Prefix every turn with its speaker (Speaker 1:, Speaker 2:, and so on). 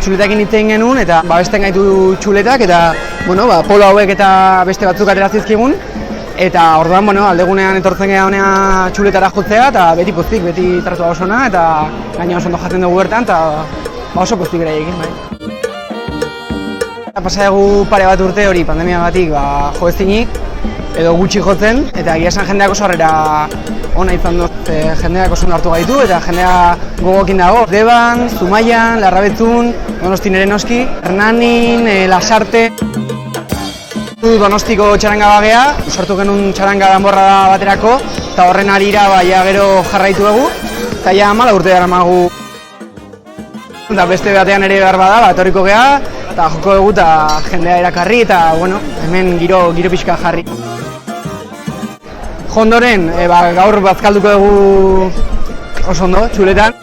Speaker 1: txuletakin hitz egin genuen, eta babesten gaitu txuletak, eta polo hauek eta beste batzuk aterazizkigun, eta orduan aldegunean etortzen gara honea txuletara jotzea, eta beti pozik, beti tratua oso ona, eta gaina oso ondo jaten dugu bertan, eta oso pozik beraiekin, bai. Pasa dugu pare bat urte hori pandemiagatik jo ezinik, edo gutxi jotzen, eta egia esan jendeak oso harrera ona izan dut, jendeak oso hartu gaitu, eta jendea gogokin dago. Deban, Zumaian, Larrabetzun, Donostin ere noski, Hernanin, Lasarte. Donostiko txaranga bagea, sortu genuen txaranga danborra baterako, eta horren harira gero jarraitu dugu, eta ja 4 urte daramagu. Eta beste batean ere behar bada, etorriko geha, eta joko dugu eta jendea erakarri, eta hemen giro pixka jarri. Ondoren, gaur bazkalduko dugu oso ondo, txuletan.